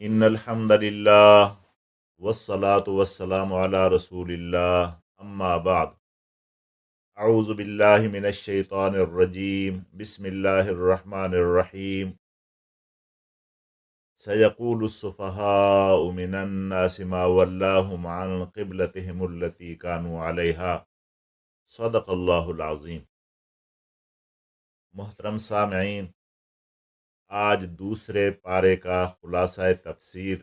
innal hamdalillah wassalatu wassalamu ala rasulillah amma ba'd. A'udzu billahi minash shaitanir rajim. Bismillahir rahmanir rahim. Sayaqulu as-sufaha'u minan nasi ma wallahum 'an qiblatihim allati kanu 'alayha. Sadaqallahul azim. मोहतरम सामईन, आज दूसरे पारे का खुलासा तफसीर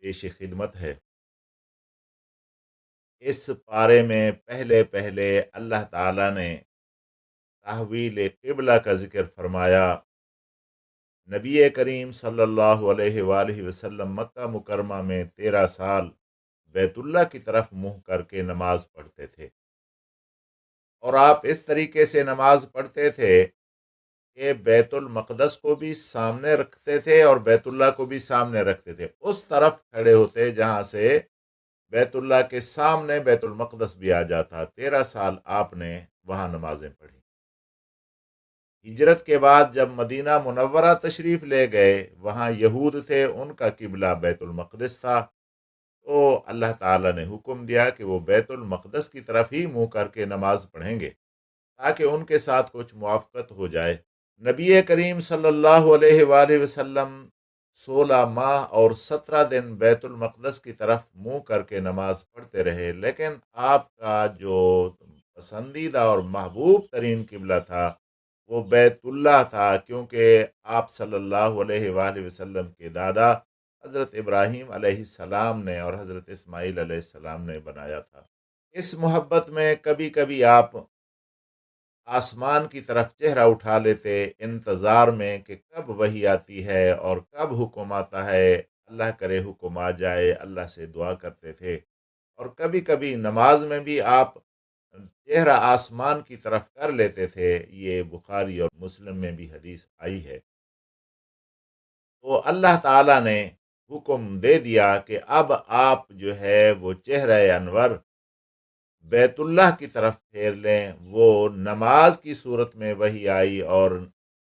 पेश खिदमत है। इस पारे में पहले पहले अल्लाह ताला ने तहवील क़िबला का ज़िक्र फरमाया। नबी करीम सल्लल्लाहु अलैहि वसल्लम मक्का मुकरमा में 13 साल बैतुल्लाह की तरफ मुँह करके नमाज पढ़ते थे, और आप इस तरीके से नमाज पढ़ते थे कि बैतुल मक़दस को भी सामने रखते थे और बैतुल्लाह को भी सामने रखते थे। उस तरफ खड़े होते जहाँ से बैतुल्लाह के सामने बैतुल मक़दस भी आ जाता। 13 साल आपने वहाँ नमाजें पढ़ी। हिजरत के बाद जब मदीना मुनव्वरा तशरीफ़ ले गए, वहाँ यहूद थे, उनका किबला बैतुल मक़दस था। तो अल्लाह ताला ने हुक्म दिया कि वो बैतुल मक़दस की तरफ ही मुँह करके नमाज पढ़ेंगे, ताकि उनके साथ कुछ मुआफ़क़त हो जाए। नबी करीम सल्लल्लाहु अलैहि वसल्लम 16 माह और 17 दिन बैतुल मक़दस की तरफ मुँह करके नमाज पढ़ते रहे, लेकिन आपका जो पसंदीदा और महबूब तरीन किबला था वो बैतुल्लाह था, क्योंकि आप सल्लल्लाहु अलैहि वसल्लम के दादा हज़रत इब्राहीम अलैहिस्सलाम ने और हज़रत इस्माईल अलैहिस्सलाम ने बनाया था। इस मोहब्बत में कभी कभी आप आसमान की तरफ चेहरा उठा लेते, इंतज़ार में कि कब वही आती है और कब हुक्म आता है। अल्लाह करे हुक्म आ जाए, अल्लाह से दुआ करते थे। और कभी कभी नमाज में भी आप चेहरा आसमान की तरफ कर लेते थे। ये बुखारी और मुस्लिम में भी हदीस आई है। तो अल्लाह ताला ने हुक्म दे दिया कि अब आप जो है वो चेहरा अनवर बैतुल्लाह की तरफ फेर लें। वो नमाज की सूरत में वही आई, और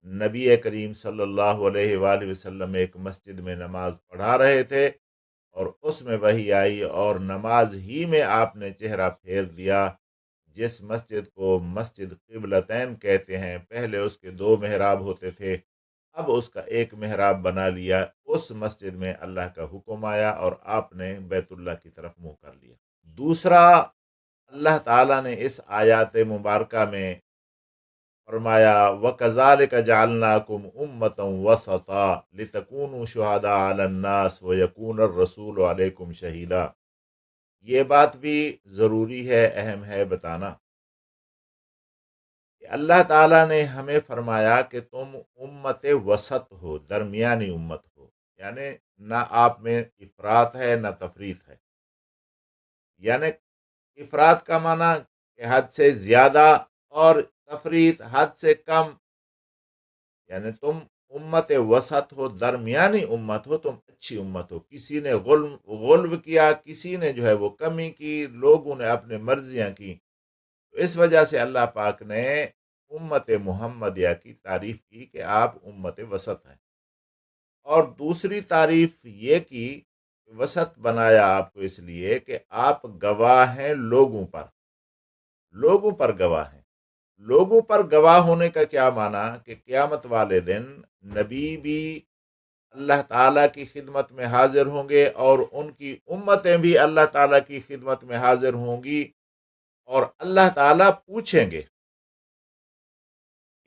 नबी करीम सल्लल्लाहु अलैहि वसल्लम एक मस्जिद में नमाज पढ़ा रहे थे, और उसमें वही आई और नमाज ही में आपने चेहरा फेर दिया। जिस मस्जिद को मस्जिद क़िबलतैन कहते हैं, पहले उसके 2 मेहराब होते थे, अब उसका एक मेहराब बना लिया। उस मस्जिद में अल्लाह का हुक्म आया और आपने बैतुल्लाह की तरफ मुँह कर लिया। दूसरा, अल्लाह ताला ने इस आयात मुबारका में फरमाया, वकज़ालिका जअलनाकुम उम्मतन वसता लितकूनु शुहदा अलन्नास व यकून रसूल अलैकुम शहीदा। ये बात भी ज़रूरी है, अहम है बताना कि अल्लाह ताला ने हमें फरमाया कि तुम उम्मत वसत हो, दरमियानी उम्मत हो। यानी ना आप में इफरात है ना तफरीत है। यानी इफरात का माना कि हद से ज़्यादा, और तफरीत हद से कम। यानी तुम उम्मत वसत हो, दरमियानी उम्मत हो, तुम अच्छी उम्मत हो। किसी ने गुल्व किया, किसी ने जो है वो कमी की, लोगों ने अपने मर्जियां की। तो इस वजह से अल्लाह पाक ने उम्मत मुहम्मदिया की तारीफ की कि आप उम्मत वसत हैं। और दूसरी तारीफ ये की, वसत बनाया आपको इसलिए कि आप गवाह हैं लोगों पर गवाह हैं। लोगों पर गवाह होने का क्या माना कि क़यामत वाले दिन नबी भी अल्लाह ताला की खिदमत में हाजिर होंगे, और उनकी उम्मतें भी अल्लाह ताला की खिदमत में हाजिर होंगी। और अल्लाह ताला पूछेंगे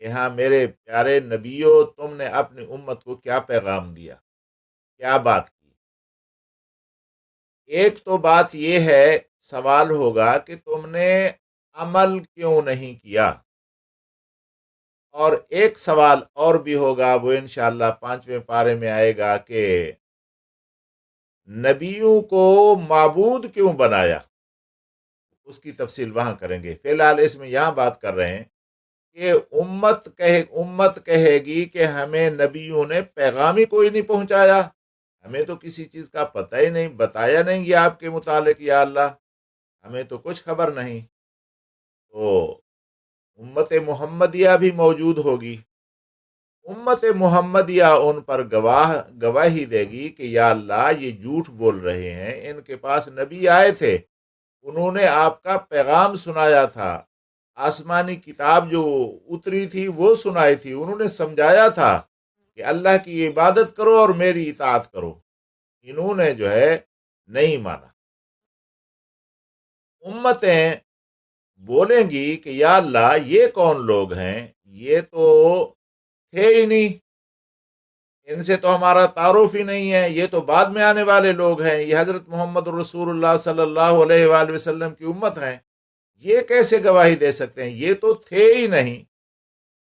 कि हाँ मेरे प्यारे नबियों, तुमने अपनी उम्मत को क्या पैगाम दिया, क्या बात की। एक तो बात यह है, सवाल होगा कि तुमने अमल क्यों नहीं किया। और एक सवाल और भी होगा, वो इंशाअल्लाह 5वें पारे में आएगा कि नबियों को माबूद क्यों बनाया। उसकी तफसील वहां करेंगे। फिलहाल इसमें यहां बात कर रहे हैं कि उम्मत कहेगी कि हमें नबियों ने पैगाम ही कोई नहीं पहुंचाया, हमें तो किसी चीज का पता ही नहीं, बताया नहीं ये आपके मुतालिक, या अल्लाह हमें तो कुछ खबर नहीं। तो उम्मत मुहम्मदिया भी मौजूद होगी। उम्मत मुहम्मदिया उन पर गवाही देगी कि या अल्लाह ये झूठ बोल रहे हैं, इनके पास नबी आए थे, उन्होंने आपका पैगाम सुनाया था, आसमानी किताब जो उतरी थी वो सुनाई थी, उन्होंने समझाया था कि अल्लाह की इबादत करो और मेरी इताअत करो, इन्होंने जो है नहीं माना। उम्मतें बोलेंगी कि या अल्लाह ये कौन लोग हैं, ये तो थे ही नहीं, इनसे तो हमारा तारुफ ही नहीं है, ये तो बाद में आने वाले लोग हैं, ये हजरत मोहम्मद रसूलुल्लाह सल्लल्लाहु अलैहि वसल्लम की उम्मत हैं, ये कैसे गवाही दे सकते हैं, ये तो थे ही नहीं।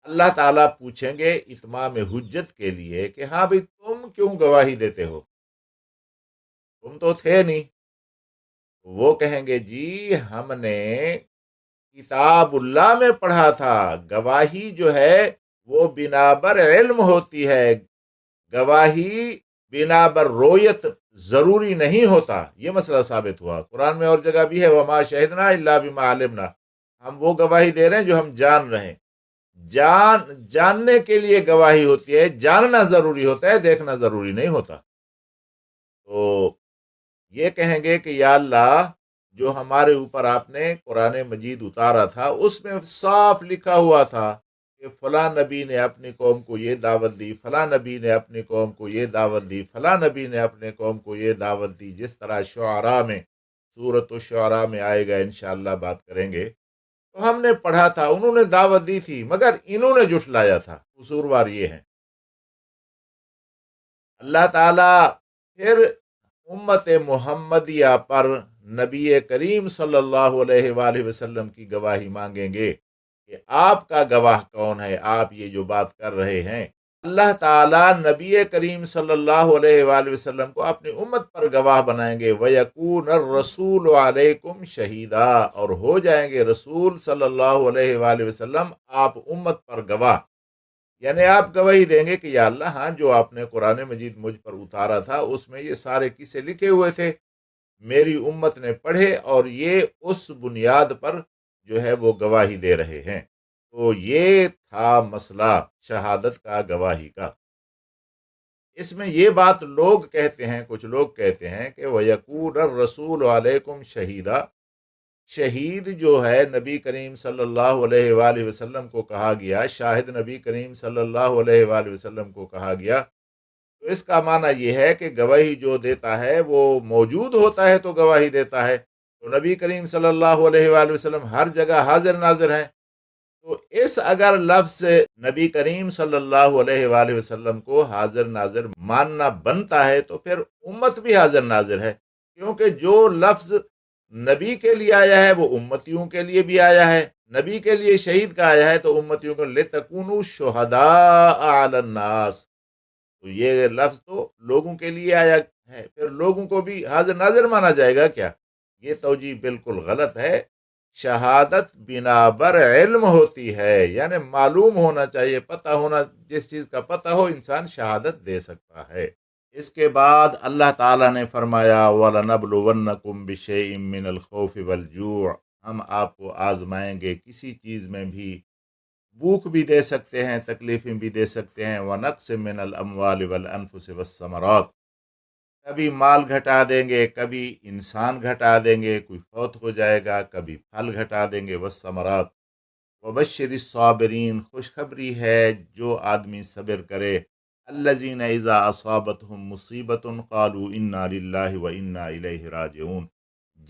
अल्लाह ताला पूछेंगे इत्माम हुज्जत के लिए कि हाँ भाई तुम क्यों गवाही देते हो, तुम तो थे नहीं। वो कहेंगे जी हमने किताबुल्लाह में पढ़ा था, गवाही जो है वो बिनाबर इल्म होती है, गवाही बिनाबर रोयत जरूरी नहीं होता। ये मसला साबित हुआ कुरान में और जगह भी है, वमा शहिदना इल्ला बिमा अलिमना, हम वो गवाही दे रहे हैं जो हम जान रहे हैं। जानने के लिए गवाही होती है, जानना जरूरी होता है, देखना जरूरी नहीं होता। तो ये कहेंगे कि या अल्लाह जो हमारे ऊपर आपने कुरान मजीद उतारा था उसमें साफ लिखा हुआ था कि फलां नबी ने अपनी कौम को ये दावत दी, फलां नबी ने अपनी कौम को ये दावत दी, फलां नबी ने अपने कौम को ये दावत दी, जिस तरह शुआरा में, सूरत शुआरा में आएगा, इंशाअल्लाह बात करेंगे। तो हमने पढ़ा था, उन्होंने दावत दी थी मगर इन्होंने जुटलाया था, कसूरवार ये है। अल्लाह ताला फिर उम्मत मुहम्मदिया पर नबी करीम सल्लल्लाहु अलैहि वसल्लम की गवाही मांगेंगे कि आपका गवाह कौन है, आप ये जो बात कर रहे हैं। अल्लाह ताला नबी करीम सल्लल्लाहु अलैहि वसल्लम को अपनी उम्मत पर गवाह बनाएंगे, वयकून रसूल अलैकुम शहीदा, और हो जाएंगे रसूल सल्लल्लाहु अलैहि वसल्लम आप उम्मत पर गवाह। यानी आप गवाही देंगे कि या अल्लाह हाँ जो आपने कुरान मजीद मुझ पर उतारा था उसमें ये सारे किस्से लिखे हुए थे, मेरी उम्मत ने पढ़े और ये उस बुनियाद पर जो है वो गवाही दे रहे हैं। तो ये था मसला शहादत का, गवाही का। इसमें ये बात लोग कहते हैं, कुछ लोग कहते हैं कि वयकून रसूल अलैकुम शहीदा, शहीद जो है नबी करीम सल्लल्लाहु अलैहि वसल्लम को कहा गया, शाहिद नबी करीम सल्लल्लाहु अलैहि वसल्लम को कहा गया। तो इसका माना यह है कि गवाही जो देता है वो मौजूद होता है तो गवाही देता है। तो नबी करीम सल्लल्लाहु अलैहि वसल्लम हर जगह हाजिर नाजिर हैं। तो इस अगर लफ्ज़ से नबी करीम सल्लल्लाहु अलैहि वसल्लम को हाजिर नाजिर मानना बनता है तो फिर उम्मत भी हाजिर नाजिर है, क्योंकि जो लफ्ज़ नबी के लिए आया है वो उम्मतियों के लिए भी आया है। नबी के लिए शहीद का आया है तो उम्मतियों को लितकूनू शुहदा अलन नास, तो ये लफ्ज़ तो लोगों के लिए आया है, फिर लोगों को भी हाजिर नाजिर माना जाएगा क्या? ये तौजीह बिल्कुल गलत है। शहादत बिनाबर इल्म होती है, यानी मालूम होना चाहिए, पता होना, जिस चीज़ का पता हो इंसान शहादत दे सकता है। इसके बाद अल्लाह ताला ने फरमाया वलनबलुवन्नकुम बिशैइन मिनल खौफि वल जू', हम आपको आजमाएंगे किसी चीज़ में भी, भूख भी दे सकते हैं, तकलीफें भी दे सकते हैं, व नक्स मिनल अमवाल वल अनफुस वस्समरात, कभी माल घटा देंगे, कभी इंसान घटा देंगे, कोई फौत हो जाएगा, कभी फल घटा देंगे, वस्समरात वबश्शिर साबिरीन, खुशखबरी है जो आदमी सब्र करे, अल्लज़ीना इज़ा असाबतहुम मुसीबतुन क़ालू इन्ना लिल्लाहि व इन्ना इलैहि राजिऊन,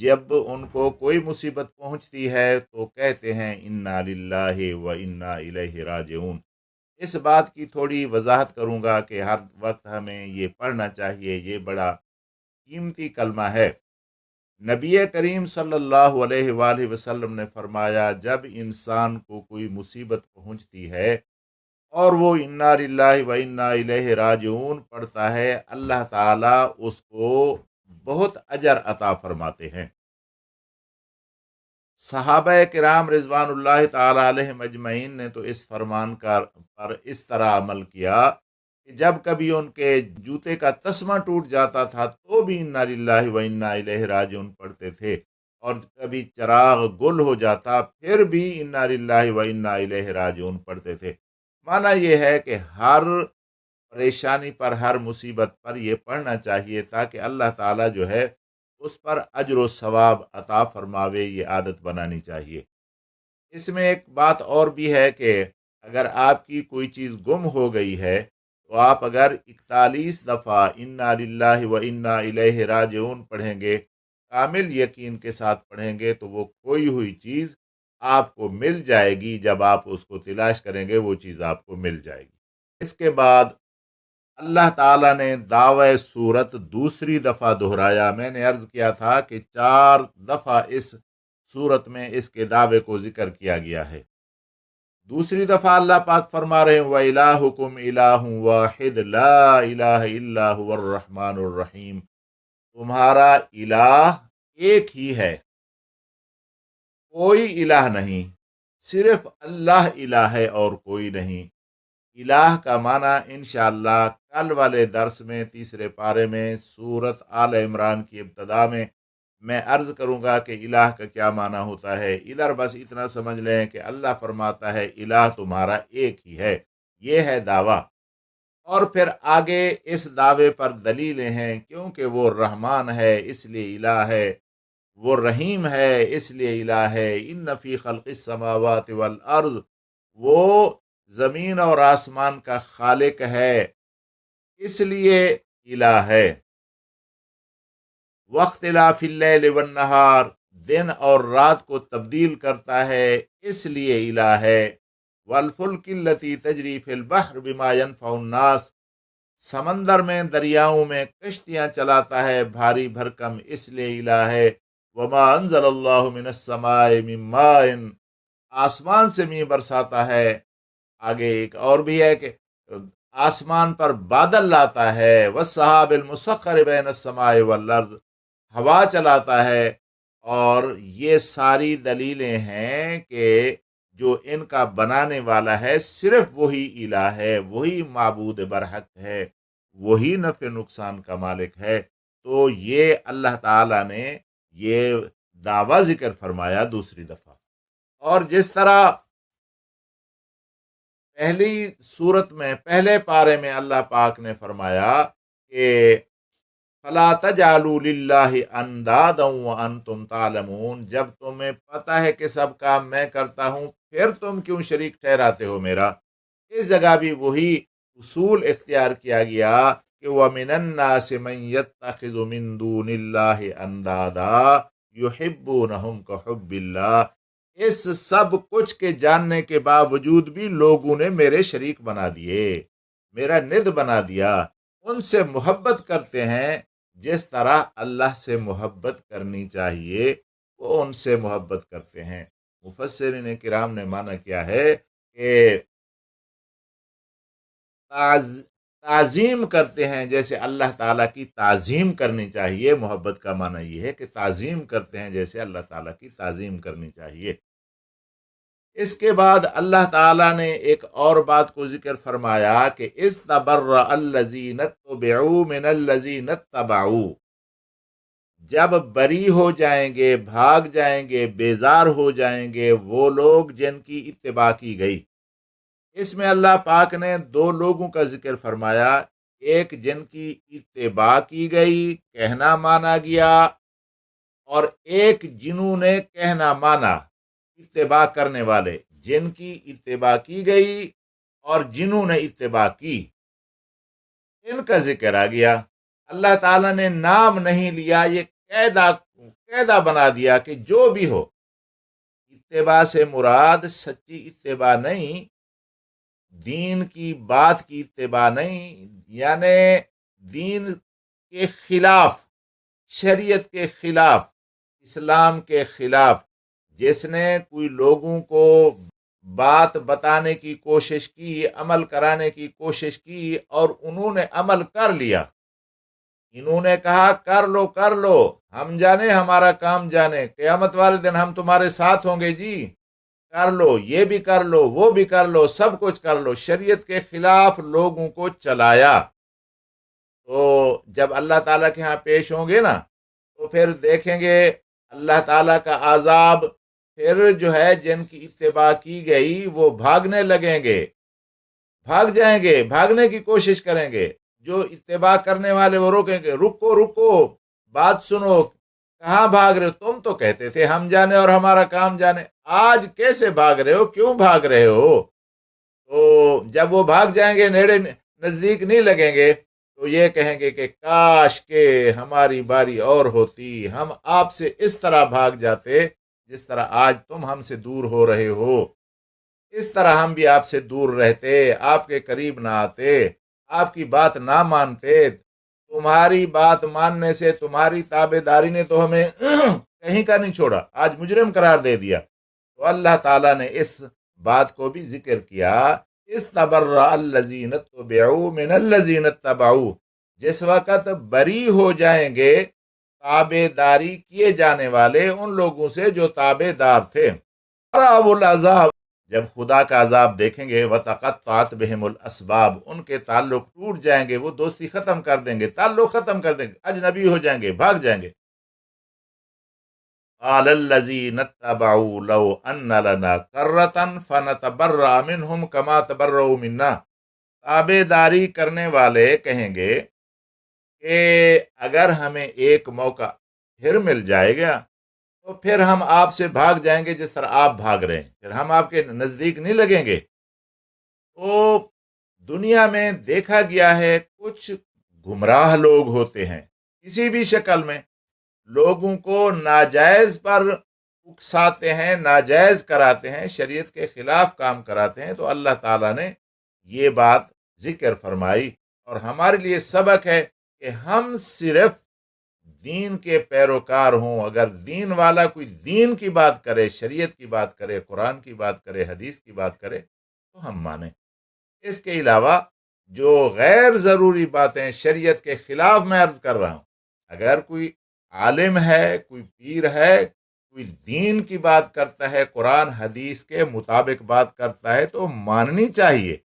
जब उनको कोई मुसीबत पहुंचती है तो कहते हैं इन्ना लिल्लाहि व इन्ना इलैहि राजिऊन। इस बात की थोड़ी वजाहत करूंगा कि हर वक्त हमें ये पढ़ना चाहिए, ये बड़ा कीमती कलमा है। नबी करीम सल्लल्लाहु अलैहि वसल्लम ने फरमाया जब इंसान को कोई मुसीबत पहुंचती है और वो इन्ना लिल्लाहि व इन्ना इलैहि राजिऊन पढ़ता है, अल्लाह ताला उसको बहुत अजर अता फरमाते हैं। सहाबा किराम रिजवानुल्लाह ताला अलैहिम अजमईन ने तो इस फरमान का पर इस तरह अमल किया कि जब कभी उनके जूते का तस्मा टूट जाता था तो भी इन्ना लिल्लाहि व इन्ना इलैहि राजिऊन पढ़ते थे, और कभी चराग गुल हो जाता फिर भी इन्ना लिल्लाहि व इन्ना इलैहि राजिऊन पढ़ते थे। माना ये है कि हर परेशानी पर, हर मुसीबत पर ये पढ़ना चाहिए ताकि अल्लाह ताला जो है उस पर अजर व सवाब अता फरमावे, ये आदत बनानी चाहिए। इसमें एक बात और भी है कि अगर आपकी कोई चीज़ गुम हो गई है, तो आप अगर 41 दफ़ा इन्ना लिल्लाहि व इन्ना इलैहि राजिऊन पढ़ेंगे, कामिल यकीन के साथ पढ़ेंगे, तो वो खोई हुई चीज़ आपको मिल जाएगी। जब आप उसको तलाश करेंगे, वो चीज़ आपको मिल जाएगी। इसके बाद अल्लाह ताला ने दावे सूरत दूसरी दफ़ा दोहराया। मैंने अर्ज़ किया था कि 4 दफ़ा इस सूरत में इसके दावे को ज़िक्र किया गया है। दूसरी दफ़ा अल्लाह पाक फरमा रहे हैं, व इलाहुकुम इलाहुन वाहिद ला इलाहा इल्ला हुवर रहमानुर रहीम। तुम्हारा इलाह एक ही है, कोई इलाह नहीं, सिर्फ अल्लाह इलाह है और कोई नहीं। इलाह का माना इंशाअल्लाह कल वाले दर्स में तीसरे पारे में सूरत आल इमरान की इब्तदा में मैं अर्ज करूंगा कि इलाह का क्या माना होता है। इधर बस इतना समझ लें कि अल्लाह फरमाता है इलाह तुम्हारा एक ही है, ये है दावा। और फिर आगे इस दावे पर दलीलें हैं, क्योंकि वो रहमान है इसलिए इलाह है, वो रहीम है इसलिए इलाह है। इन्न फी खल्क़िस समावाति वल अर्ज़, वो जमीन और आसमान का खालिक है इसलिए इलाह है। वख्तिलाफिल लैल वन नहार, दिन और रात को तब्दील करता है इसलिए इलाह है। वल फुल्किल्लती तजरी फिल बहर बिमा यनफउन नास, समंदर में दरियाओं में कश्तियां चलाता है भारी भरकम इसलिए इलाह है। वमा अंज़लल्लाहु मिनस समाए मिन माइन, आसमान से मी बरसाता है। आगे एक और भी है कि आसमान पर बादल लाता है। वस्सहाबिल मुसख्खर बैन समाए वल अर्ज़, हवा चलाता है। और ये सारी दलीलें हैं कि जो इनका बनाने वाला है सिर्फ वही इलाह है, वही माबूद बरहक है, वही नफ़े नुकसान का मालिक है। तो ये अल्लाह ताला ने ये दावा जिक्र फरमाया दूसरी दफा। और जिस तरह पहली सूरत में पहले पारे में अल्लाह पाक ने फरमाया कि फला तजालू लिल्लाहि अंदादन व अंतुम तालमून, जब तुम्हें पता है कि सब काम मैं करता हूं, फिर तुम क्यों शरीक ठहराते हो मेरा। इस जगह भी वही उसूल इख्तियार किया गया कि व मिनन नासि मन यत्तखिज़ु मिन दूनिल्लाहि अंदादा युहिब्बूनहुम कहुब्बिल्लाह। इस सब कुछ के जानने के बावजूद भी लोगों ने मेरे शरीक बना दिए, मेरा निद बना दिया। उनसे मोहब्बत करते हैं जिस तरह अल्लाह से मोहब्बत करनी चाहिए, वो उनसे मोहब्बत करते हैं। मुफस्सिरीन किराम ने माना किया है कि ताज़ीम करते हैं, जैसे अल्लाह ताला की ताज़ीम करनी चाहिए। मोहब्बत का माना ये है कि ताज़ीम करते हैं जैसे अल्लाह ताला की ताज़ीम करनी चाहिए। इसके बाद अल्लाह ताला ने एक और बात को जिक्र फरमाया कि इस्तबर्रा अल्लज़ीन तुबिऊ मिनल्लज़ीन तबऊ, जब बरी हो जाएंगे, भाग जाएंगे, बेजार हो जाएंगे वो लोग जिनकी इत्तिबा की गई। इसमें अल्लाह पाक ने दो लोगों का जिक्र फरमाया, एक जिनकी इत्तिबा की गई, कहना माना गया, और एक जिन्होंने कहना माना, इत्तिबा करने वाले, जिनकी इत्तिबा की गई और जिन्होंने इत्तिबा की, इनका जिक्र आ गया। अल्लाह ताला ने नाम नहीं लिया, ये कैदा कैदा बना दिया कि जो भी हो, इत्तिबा से मुराद सच्ची इत्तिबा नहीं, दीन की बात की इत्तिबा नहीं, यानी दीन के खिलाफ, शरीयत के खिलाफ, इस्लाम के खिलाफ जिसने कोई लोगों को बात बताने की कोशिश की, अमल कराने की कोशिश की और उन्होंने अमल कर लिया, इन्होंने कहा कर लो, हम जाने हमारा काम जाने, क़यामत वाले दिन हम तुम्हारे साथ होंगे जी, कर लो, ये भी कर लो, वो भी कर लो, सब कुछ कर लो, शरीयत के खिलाफ लोगों को चलाया। तो जब अल्लाह ताला के यहाँ पेश होंगे ना, तो फिर देखेंगे अल्लाह ताला का आज़ाब। फिर जो है जिनकी इत्तिबा की गई वो भागने लगेंगे, भाग जाएंगे, भागने की कोशिश करेंगे। जो इत्तेबा करने वाले वो रोकेंगे, रुको रुको, बात सुनो, कहाँ भाग रहे हो? तुम तो कहते थे हम जाने और हमारा काम जाने, आज कैसे भाग रहे हो, क्यों भाग रहे हो? तो जब वो भाग जाएंगे, नेड़े नजदीक नहीं लगेंगे, तो ये कहेंगे कि काश के हमारी बारी और होती, हम आपसे इस तरह भाग जाते जिस तरह आज तुम हमसे दूर हो रहे हो। इस तरह हम भी आपसे दूर रहते, आपके करीब ना आते, आपकी बात ना मानते। तुम्हारी बात मानने से, तुम्हारी ताबेदारी ने तो हमें कहीं का नहीं छोड़ा, आज मुजरिम करार दे दिया। तो अल्लाह ताला ने इस बात को भी जिक्र किया, इस तबर्रा अल्लज़ीन तुबिऊ मिनल्लज़ीन तबऊ, जिस वक़्त बरी हो जाएंगे ताबेदारी किए जाने वाले उन लोगों से जो ताबेदार थे। अराबुल अज़ाब, जब खुदा का अजाब देखेंगे, वतक़त्तअत बिहिमुल अस्बाब, उनके ताल्लुक टूट जाएंगे, वो दोस्ती खत्म कर देंगे, ताल्लुक खत्म कर देंगे, अजनबी हो जाएंगे, भाग जाएंगे। क़ालल्लज़ीन इत्तबऊ लौ अन्न लना कर्रतन फनतबर्रा मिनहुम कमा तबर्रऊ मिन्ना, ताबेदारी करने वाले कहेंगे कि अगर हमें एक मौका फिर मिल जाएगा तो फिर हम आपसे भाग जाएंगे जिस तरह आप भाग रहे हैं, फिर हम आपके नजदीक नहीं लगेंगे। तो दुनिया में देखा गया है, कुछ गुमराह लोग होते हैं, किसी भी शक्ल में लोगों को नाजायज पर उकसाते हैं, नाजायज कराते हैं, शरीयत के खिलाफ काम कराते हैं। तो अल्लाह ताला ने ये बात जिक्र फरमाई और हमारे लिए सबक है कि हम सिर्फ दीन के पैरोकार हों। अगर दीन वाला कोई दीन की बात करे, शरीयत की बात करे, कुरान की बात करे, हदीस की बात करे, तो हम माने। इसके अलावा जो गैर ज़रूरी बातें शरीयत के खिलाफ मैं अर्ज कर रहा हूँ, अगर कोई आलिम है, कोई पीर है, कोई दीन की बात करता है, कुरान हदीस के मुताबिक बात करता है, तो माननी चाहिए।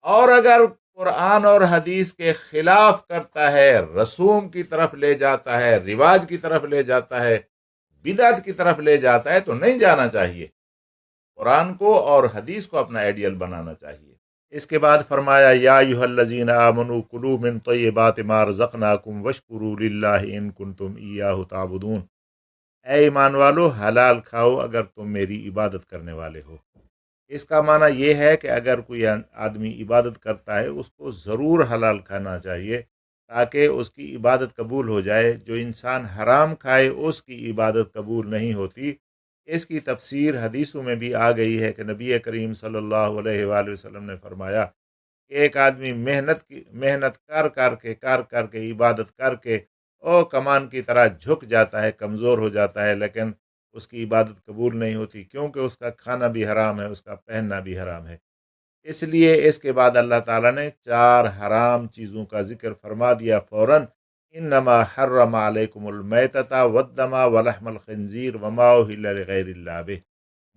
और अगर कुरान और हदीस के खिलाफ करता है, रसूम की तरफ ले जाता है, रिवाज की तरफ ले जाता है, बिदअत की तरफ ले जाता है, तो नहीं जाना चाहिए। कुरान को और हदीस को अपना आइडियल बनाना चाहिए। इसके बाद फरमाया, या अय्युहल्लज़ीना आमनू कुलू मिन तय्यिबाति मा रज़क़नाकुम वश्कुरू लिल्लाहि इन कुंतुम इय्याहु ताबुदून। ऐ ईमान वालो, हलाल खाओ अगर तुम मेरी इबादत करने वाले हो। इसका माना यह है कि अगर कोई आदमी इबादत करता है, उसको ज़रूर हलाल खाना चाहिए ताकि उसकी इबादत कबूल हो जाए। जो इंसान हराम खाए उसकी इबादत कबूल नहीं होती। इसकी तफसीर हदीसों में भी आ गई है कि नबी करीम सल्लल्लाहु अलैहि वसल्लम ने फरमाया कि एक आदमी मेहनत कर के इबादत करके ओ कमान की तरह झुक जाता है, कमज़ोर हो जाता है, लेकिन उसकी इबादत कबूल नहीं होती, क्योंकि उसका खाना भी हराम है, उसका पहनना भी हराम है। इसलिए इसके बाद अल्लाह ताला ने 4 हराम चीज़ों का ज़िक्र फरमा दिया फ़ौरन। इन्नमा हर्रम अलैकुमुल मैतता वद्दमा वलहमल खिंज़ीर वमा उहिल्ला लिगैरिल्लाह बिह।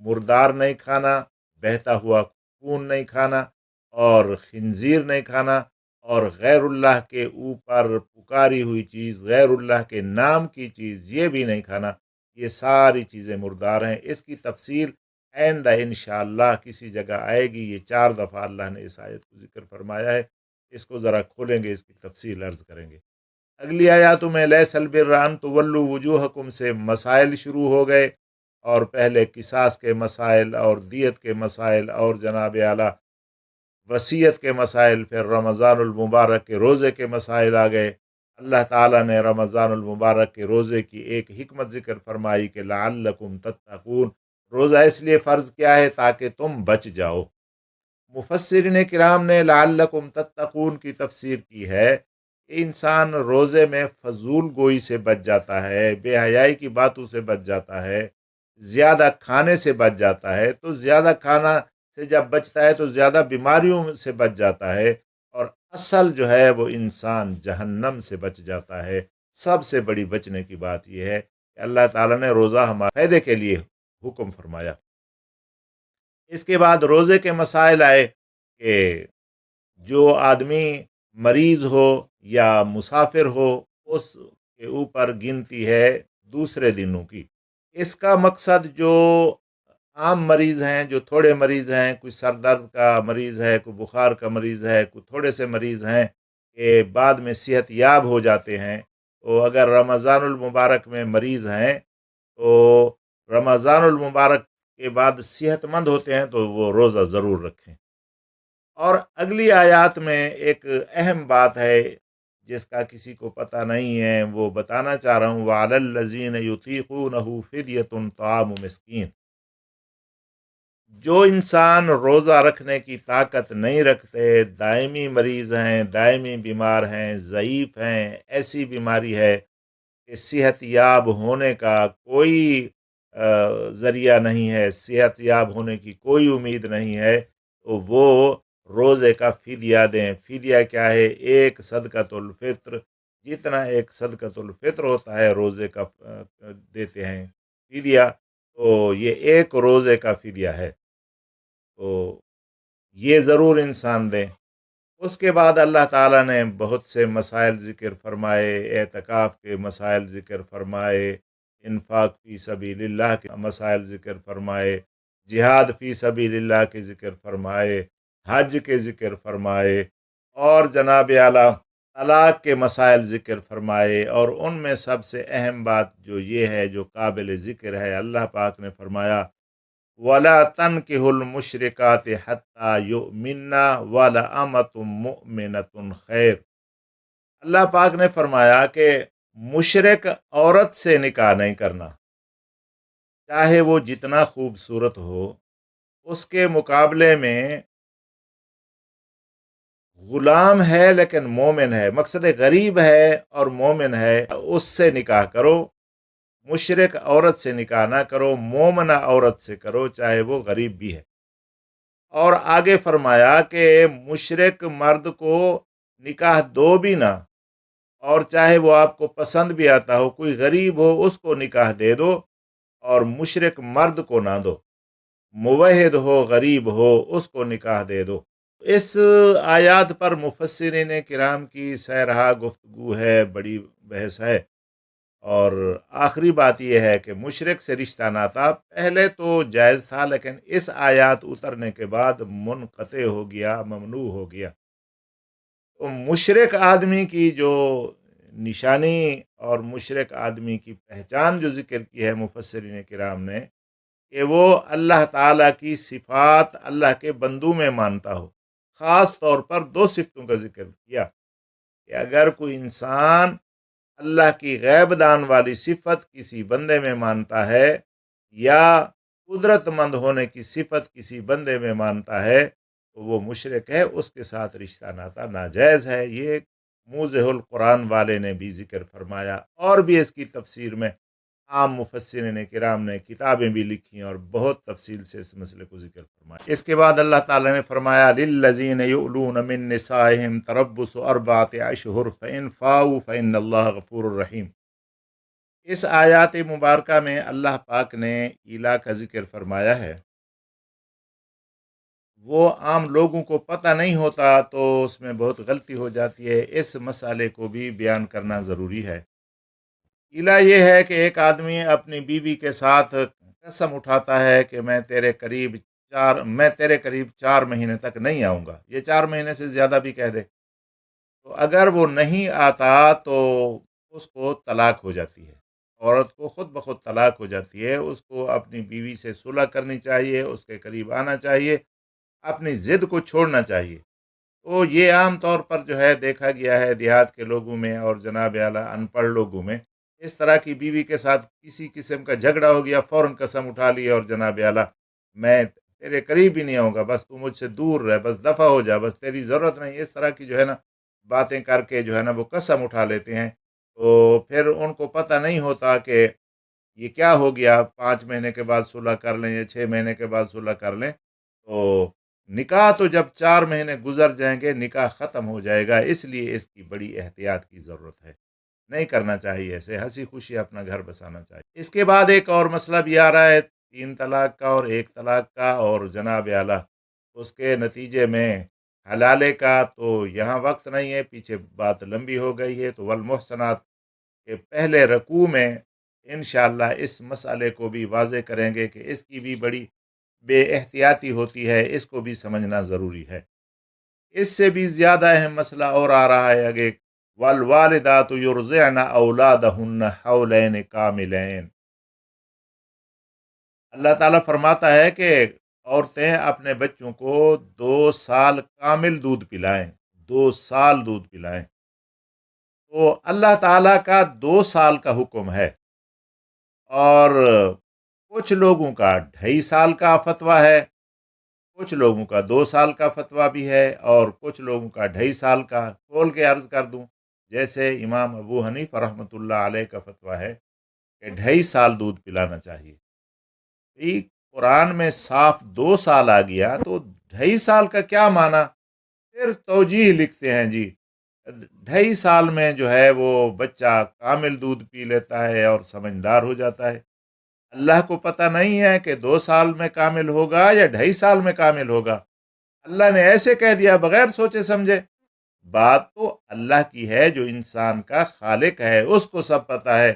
मुर्दार नहीं खाना, बहता हुआ खून नहीं खाना, और खिंजीर नहीं खाना, और गैरुल्लाह के ऊपर पुकारी हुई चीज़, गैरुल्लाह के नाम की चीज़, ये भी नहीं खाना। ये सारी चीज़ें मुर्दार हैं। इसकी तफसील आइंदा इंशाअल्लाह किसी जगह आएगी। ये 4 दफ़ा अल्लाह ने इस आयत को ज़िक्र फरमाया है। इसको ज़रा खोलेंगे, इसकी तफसील अर्ज़ करेंगे। अगली आयतों में लैसल बिर्रा अन तुवल्लू वुजूहकुम से मसाइल शुरू हो गए, और पहले किसास के मसाइल और दियत के मसाइल और जनाब आला वसीयत के मसाइल, फिर रमज़ानुल मुबारक के रोज़े के मसाइल आ गए। अल्लाह ताला ने रमज़ानुल मुबारक के रोज़े की एक हिकमत ज़िक्र फरमाई कि लअल्लकुम तत्तकून, रोज़ा इसलिए फ़र्ज़ किया है ताकि तुम बच जाओ। मुफस्सिरीन किराम ने लअल्लकुम तत्तकून की तफसीर की है कि इंसान रोज़े में फजूल गोई से बच जाता है, बेहयाई की बातों से बच जाता है, ज़्यादा खाने से बच जाता है। तो ज़्यादा खाना से जब बचता है तो ज़्यादा बीमारियों से बच जाता है, और असल जो है वो इंसान जहन्नम से बच जाता है। सबसे बड़ी बचने की बात यह है कि अल्लाह ताला ने रोज़ा हमारे फ़ायदे के लिए हुक्म फरमाया। इसके बाद रोज़े के मसाइल आए कि जो आदमी मरीज़ हो या मुसाफिर हो, उसके ऊपर गिनती है दूसरे दिनों की। इसका मकसद जो आम मरीज़ हैं, जो थोड़े मरीज़ हैं, कोई सर दर्द का मरीज़ है, कोई बुखार का मरीज़ है, कोई थोड़े से मरीज़ हैं कि बाद में सेहत याब हो जाते हैं। तो अगर रमज़ानुल मुबारक में मरीज़ हैं, तो रमज़ानुल मुबारक के बाद सेहतमंद होते हैं, तो वो रोज़ा ज़रूर रखें। और अगली आयत में एक अहम बात है, जिसका किसी को पता नहीं है, वो बताना चाह रहा हूँ, वअलल्लज़ीन युतीक़ूनहु फ़िद्यतुन ताअमु मिस्कीन। जो इंसान रोज़ा रखने की ताकत नहीं रखते, दायमी मरीज़ हैं, दायमी बीमार हैं, ज़ईफ़ हैं, ऐसी बीमारी है कि सेहत याब होने का कोई ज़रिया नहीं है, सेहत याब होने की कोई उम्मीद नहीं है, तो वो रोज़े का फ़िदिया दें। फ़िदिया क्या है? एक सदक़तुल फ़ित्र, जितना एक सदक़तुल फ़ित्र होता है रोज़े का देते हैं फ़िदिया, तो ये एक रोज़े का फ़िदिया है। तो ये ज़रूर इंसान दें। उसके बाद अल्लाह ताला ने बहुत से मसाइल ज़िक्र फ़रमाए, एतकाफ़ के मसाइल ज़िक्र फ़रमाए, इन्फ़ाक़ फ़ी सबीलिल्लाह के मसाइल ज़िक्र फ़रमाए, जिहाद फ़ी सबीलिल्लाह के ज़िक्र फ़रमाए, हज के ज़िक्र फ़रमाए और जनाब आला तलाक़ के मसाइल ज़िक्र फ़रमाए। और उनमें सबसे अहम बात जो ये है, जो काबिल ज़िक्र है, अल्लाह पाक ने फ़रमाया, वला तनकिहुल मुशरिकाति हत्ता युमिन्ना वला अमतुम मुमिनतुन खैर। अल्लाह पाक ने फरमाया कि मुशरिक औरत से निकाह नहीं करना, चाहे वो जितना खूबसूरत हो, उसके मुकाबले में गुलाम है लेकिन मोमिन है, मकसद गरीब है और मोमिन है, उससे निकाह करो। मुशरिक औरत से निकाह ना करो, मोमना औरत से करो, चाहे वो गरीब भी है। और आगे फरमाया कि मुशरिक मर्द को निकाह दो भी ना, और चाहे वो आपको पसंद भी आता हो, कोई गरीब हो उसको निकाह दे दो, और मुशरिक मर्द को ना दो। मुवहिद हो, गरीब हो, उसको निकाह दे दो। इस आयत पर मुफस्सिरीन किराम की सैरहा गुफ्तगू है, बड़ी बहस है। और आखिरी बात यह है कि मुशरिक से रिश्ता नाता पहले तो जायज़ था, लेकिन इस आयत उतरने के बाद मुनक़ते हो गया, ममनू हो गया। तो मुशरिक आदमी की जो निशानी और मुशरिक आदमी की पहचान जो ज़िक्र की है मुफस्सिरीन किराम ने, कि वो अल्लाह ताला की सिफ़ात अल्लाह के बंदों में मानता हो। ख़ास तौर पर दो सिफ़तों का ज़िक्र किया कि अगर कोई इंसान अल्लाह की गैबदान वाली सिफ़त किसी बंदे में मानता है, या कुदरतमंद होने की सिफ़त किसी बंदे में मानता है, तो वो मुशरिक है, उसके साथ रिश्ता नाता नाजायज़ है। ये मूज़िहुल कुरान वाले ने भी ज़िक्र फरमाया, और भी इसकी तफ़सीर में आम मुफस्सिरीन किराम ने किताबें भी लिखी और बहुत तफ़सील से इस मसले को ज़िक्र फरमाया। इसके बाद अल्लाह ताला ने फरमाया, लिल्लज़ीन युअलून मिन निसाइहिम तरब्बुसु अर्बअति अशहुर फ़इन फ़ाऊ फ़इन्नल्लाह गफ़ूरुर रहीम। इस आयत मुबारका में अल्लाह पाक ने इला का ज़िक्र फरमाया है। वो आम लोगों को पता नहीं होता, तो उसमें बहुत गलती हो जाती है। इस मसाले को भी बयान करना ज़रूरी है। इला ये है कि एक आदमी अपनी बीवी के साथ कसम उठाता है कि मैं तेरे करीब 4 महीने तक नहीं आऊँगा। ये 4 महीने से ज़्यादा भी कह दे। तो अगर वो नहीं आता, तो उसको तलाक हो जाती है। औरत को खुद ब खुद तलाक हो जाती है। उसको अपनी बीवी से सुलह करनी चाहिए, उसके करीब आना चाहिए, अपनी ज़िद को छोड़ना चाहिए। तो ये आम तौर पर जो है देखा गया है देहात के लोगों में और जनाब आला अनपढ़ लोगों में, इस तरह की बीवी के साथ किसी किस्म का झगड़ा हो गया, फ़ौरन कसम उठा ली और जनाब आला मैं तेरे करीब ही नहीं आऊँगा, बस तू मुझसे दूर रह, बस दफ़ा हो जा, बस तेरी ज़रूरत नहीं। इस तरह की जो है ना बातें करके जो है ना वो कसम उठा लेते हैं। तो फिर उनको पता नहीं होता कि ये क्या हो गया, 5 महीने के बाद सुलह कर लें या 6 महीने के बाद सुलह कर लें। तो निकाह तो जब 4 महीने गुज़र जाएँगे, निकाह ख़त्म हो जाएगा, इसलिए इसकी बड़ी एहतियात की ज़रूरत है। नहीं करना चाहिए ऐसे, हँसी-खुशी अपना घर बसाना चाहिए। इसके बाद एक और मसला भी आ रहा है 3 तलाक का और 1 तलाक का, और जनाब आला उसके नतीजे में हलाले का तो यहाँ वक़्त नहीं है, पीछे बात लंबी हो गई है। तो वल मुहसनात के पहले रकू में इंशाअल्लाह इस मसले को भी वाज़ेह करेंगे कि इसकी भी बड़ी بے احتیاطی ہوتی ہے، اس کو بھی سمجھنا ضروری ہے۔ اس سے بھی زیادہ اہم مسئلہ اور آ رہا ہے آگے، والوالدات یرضعن اولادہن حولین کاملین۔ اللہ تعالیٰ فرماتا ہے کہ عورتیں اپنے بچوں کو 2 سال کامل دودھ پلائیں، 2 سال دودھ پلائیں۔ تو اللہ تعالیٰ کا 2 سال کا حکم ہے، اور کچھ لوگوں کا 2.5 سال کا فتویٰ ہے، کچھ لوگوں کا 2 سال کا فتویٰ بھی ہے، اور کچھ لوگوں کا 2.5 سال کا۔ کھول کے عرض کر دوں، جیسے امام ابو حنیفہ رحمۃ اللہ علیہ کا فتویٰ ہے کہ 2.5 سال دودھ پلانا چاہیے۔ قرآن میں صاف 2 سال آ گیا تو 2.5 سال کا کیا معنی؟ پھر توجیہ لکھتے ہیں جی، 2.5 سال میں جو ہے وہ بچہ کامل دودھ پی لیتا ہے اور سمجھدار ہو جاتا ہے۔ اللہ کو پتہ نہیں ہے کہ 2 سال میں کامل ہوگا یا 2.5 سال میں کامل ہوگا، اللہ نے ایسے کہہ دیا بغیر سوچے سمجھے۔ بات تو اللہ کی ہے جو انسان کا خالق ہے، اس کو سب پتہ ہے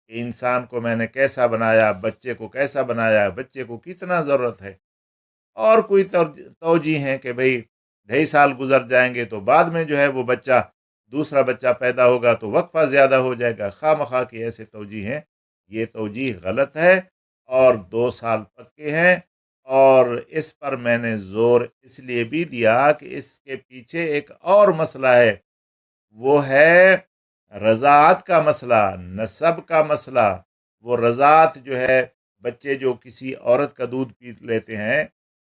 کہ انسان کو میں نے کیسا بنایا، بچے کو کیسا بنایا، بچے کو کتنا ضرورت ہے۔ اور کوئی توجیہ ہیں کہ بھئی 2.5 سال گزر جائیں گے تو بعد میں جو ہے وہ بچہ، دوسرا بچہ پیدا ہوگا تو وقفہ زیادہ ہو جائے گا، خواہ مخواہ کی ایسے توجیہ ہیں۔ یہ توجیہ غلط ہے، اور 2 سال پکے ہیں، اور اس پر میں نے زور اس لیے بھی دیا کہ اس کے پیچھے ایک اور مسئلہ ہے، وہ ہے رضاعت کا مسئلہ، نسب کا مسئلہ۔ وہ رضاعت جو ہے، بچے جو کسی عورت کا دودھ پی لیتے ہیں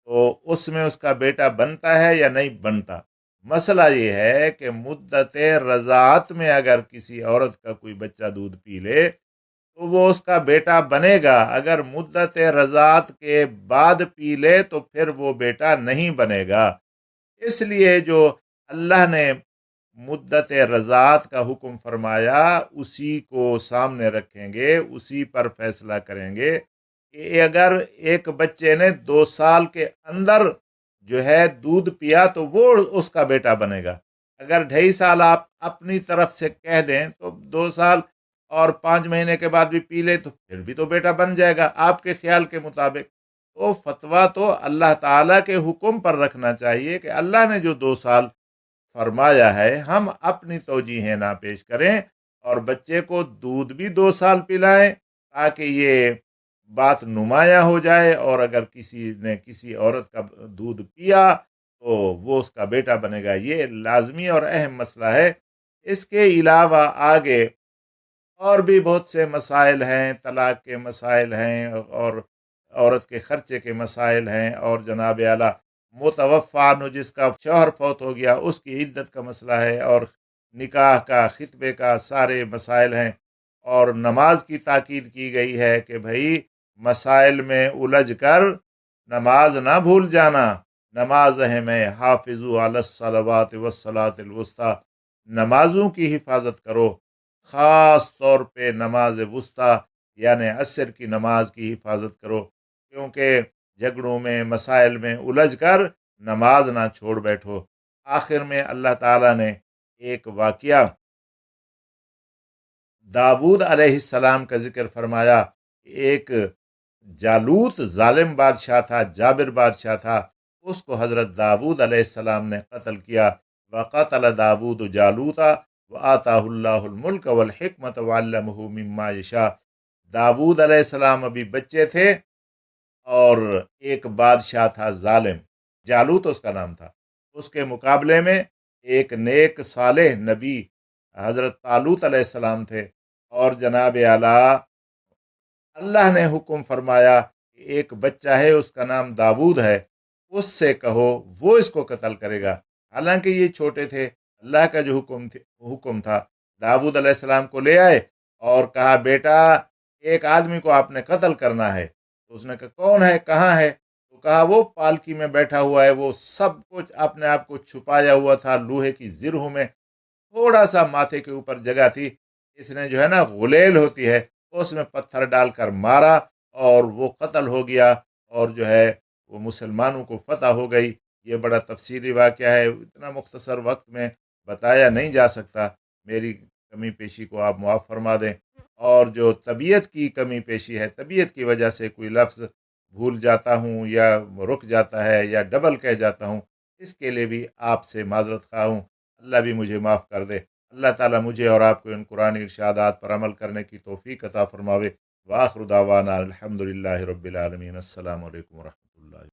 تو اس میں اس کا بیٹا بنتا ہے یا نہیں بنتا۔ مسئلہ یہ ہے کہ مدت رضاعت میں اگر کسی عورت کا کوئی بچہ دودھ پی لے تو وہ اس کا بیٹا بنے گا، اگر مدت رضاعت کے بعد پی لے تو پھر وہ بیٹا نہیں بنے گا۔ اس لیے جو اللہ نے مدت رضاعت کا حکم فرمایا اسی کو سامنے رکھیں گے، اسی پر فیصلہ کریں گے کہ اگر ایک بچے نے 2 سال کے اندر جو ہے دودھ پیا تو وہ اس کا بیٹا بنے گا۔ اگر 2.5 سال آپ اپنی طرف سے کہہ دیں تو 2 سال اور 5 مہینے کے بعد بھی پی لے تو پھر بھی تو بیٹا بن جائے گا آپ کے خیال کے مطابق۔ تو فتویٰ تو اللہ تعالیٰ کے حکم پر رکھنا چاہیے کہ اللہ نے جو 2 سال فرمایا ہے ہم اپنی توجیہیں نہ پیش کریں، اور بچے کو دودھ بھی 2 سال پلائیں تاکہ یہ بات نمایاں ہو جائے، اور اگر کسی نے کسی عورت کا دودھ پیا تو وہ اس کا بیٹا بنے گا۔ یہ لازمی اور اہم مسئلہ ہے۔ اس کے علاوہ آگے اور بھی بہت سے مسائل ہیں، طلاق کے مسائل ہیں، اور عورت کے خرچے کے مسائل ہیں، اور جناب اعلیٰ متوفی عنہ جس کا شوہر فوت ہو گیا اس کی عدت کا مسئلہ ہے، اور نکاح کا، خطبے کا، سارے مسائل ہیں۔ اور نماز کی تاکید کی گئی ہے کہ بھائی مسائل میں الجھ کر نماز نہ بھول جانا، نماز اہم ہے، حافظوا علی الصلوات والصلاۃ الوسطی، نمازوں کی حفاظت کرو، خاص طور پہ نماز وسطی یعنی عصر کی نماز کی حفاظت کرو، کیونکہ جھگڑوں میں، مسائل میں الجھ کر نماز نہ چھوڑ بیٹھو۔ آخر میں اللہ تعالیٰ نے ایک واقعہ داود علیہ السلام کا ذکر فرمایا۔ ایک جالوت ظالم بادشاہ تھا، جابر بادشاہ تھا، اس کو حضرت داود علیہ السلام نے قتل کیا۔ وَقَتَلَ داود جالوتا وَآتَاهُ اللَّهُ الْمُلْكَ وَالْحِكْمَةَ وَعَلَّمَهُ مِمَّا يَشَاءُ۔ داود علیہ السلام ابھی بچے تھے، اور ایک بادشاہ تھا ظالم، جالوت اس کا نام تھا۔ اس کے مقابلے میں ایک نیک صالح نبی حضرت طالوت علیہ السلام تھے، اور جناب اعلیٰ اللہ نے حکم فرمایا کہ ایک بچہ ہے اس کا نام داود ہے، اس سے کہو وہ اس کو قتل کرے گا۔ حالانکہ یہ چھوٹے تھے، اللہ کا جو حکم تھا، داود علیہ السلام کو لے آئے اور کہا بیٹا ایک آدمی کو آپ نے قتل کرنا ہے۔ تو اس نے کہا کون ہے، کہاں ہے؟ تو کہا وہ پالکی میں بیٹھا ہوا ہے، وہ سب کچھ اپنے آپ کو چھپایا ہوا تھا لوہے کی زرہوں میں، تھوڑا سا ماتھے کے اوپر جگہ تھی، اس نے جو ہے نا غلیل ہوتی ہے اس میں پتھر ڈال کر مارا، اور وہ قتل ہو گیا، اور جو ہے وہ مسلمانوں کو فتح ہو گئی۔ یہ بڑا تفصیلی واقعہ ہے، اتنا مختصر وقت میں بتایا نہیں جا سکتا، میری کمی پیشی کو آپ معاف فرما دیں۔ اور جو طبیعت کی کمی پیشی ہے، طبیعت کی وجہ سے کوئی لفظ بھول جاتا ہوں یا رک جاتا ہے یا ڈبل کہہ جاتا ہوں، اس کے لیے بھی آپ سے معذرت خواہ ہوں۔ اللہ بھی مجھے معاف کر دے۔ اللہ تعالیٰ مجھے اور آپ کو ان قرآنی ارشادات پر عمل کرنے کی توفیق عطا فرماوے۔ وآخر دعوانا الحمد للہ رب العالمین۔ السلام علیکم ورحمۃ اللہ۔